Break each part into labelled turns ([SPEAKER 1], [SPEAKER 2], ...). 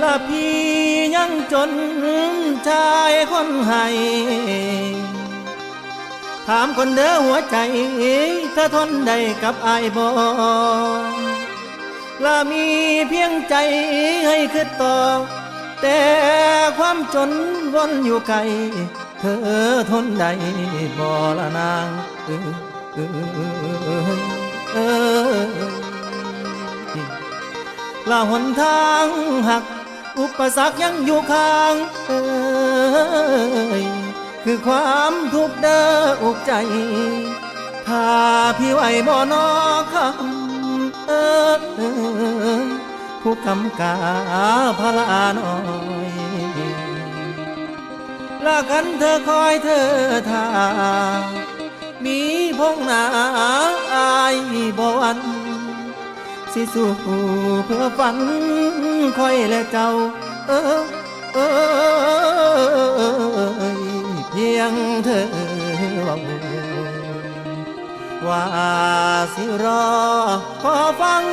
[SPEAKER 1] ละพี่ยังจนชายคนให้ถามคนเด้อหัวใจเธอทนได้กับอายบ่ละมีเพียงใจให้คิดต่อแต่ความจนวนอยู่ไกลเธอทนได้บ่ละนางละหนทางหักอุปสรรคยังอยู่ข้างคือความทุกข์เด้ออุกใจถ้าพี่ไหวบ่นอคำผู้กำกาพลาน้อยละกันเธอคอยเธอท่ามีพงหนาอายบ่วันสิสู้เพื่อฝันคอยและเจ้าเพียงเธอว่าสิรอขอฟัง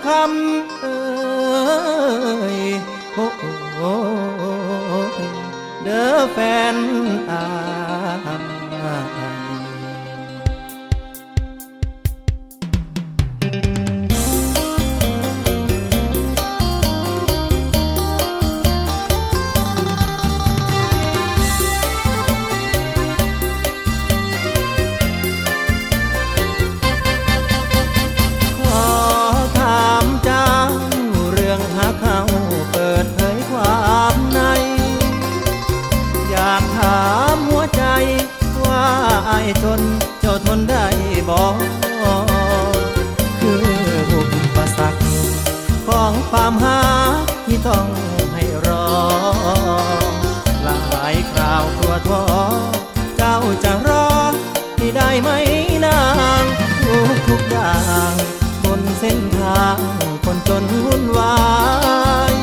[SPEAKER 1] คำเด้อแฟนอายจนเจ้าทนได้บ่คืออุปสรรคของความหาที่ต้องให้รอหลายคราวตัวท้อเจ้าจะรอที่ได้ไหมนางทุกอย่างบนเส้นทางคนจนวุ่นวาย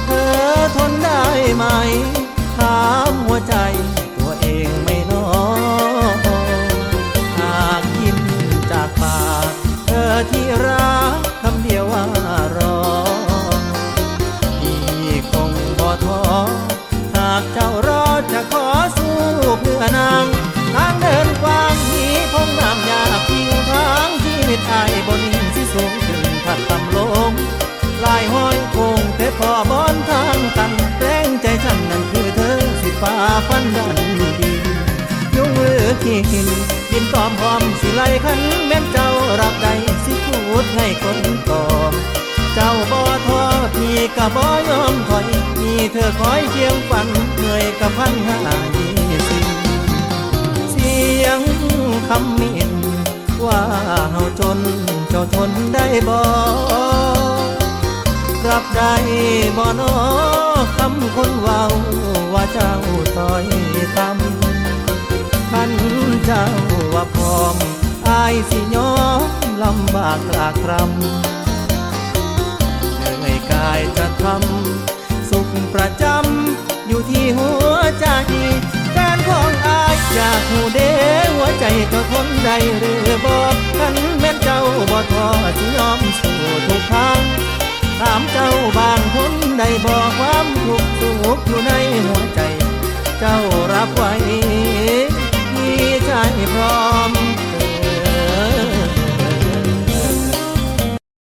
[SPEAKER 1] เธอทนได้ไหมถามหัวใจตัวเองไม่น้อยจากปากเธอที่รักคำเดียวว่ารอพี่คงบ่ท้อหากเจ้ารอจะขอสู้เพื่อนางทางเดินกว้างมีพงน้ำยากพิงทางชีวิตอายบนหินที่สูงขึ้นถัดต่ำลงลายห้อยคงแต่พอบอนทางตันแรงใจฉันนั้นคือเธอสิฝ่าฟันดันดียุ่งมือขี้หินดินตอมพร้อมสิไลขันแม่นเจ้ารับได้สิพูดให้คนต่อเจ้าบ่ท้อพี่ก็บ่ยอมถอยมีเธอคอยเคียงฝันเหนื่อยกับพันหา20เสียงคำมิ่นว่าเฮาจนเจ้าทนได้บ่รับได้บ่นอคำคนเว้าว่าเจ้าต้อยต่ำขันเจ้าว่าพร้อมอายสิยอมลำบากตรากตรำเหนื่อยกายจะทำสุขประจำอยู่ที่หัวใจแฟนของอายอยากหูเด้หัวใจเจ้าทนได้หรือบอกขันแม่นเจ้าบ่ท้อสิยอมสู้ทุกทางถามเจ้าบางคนได้บอกความทุกข์สุขอยู่ในหัวใจเจ้ารับไว้ใจพร้อม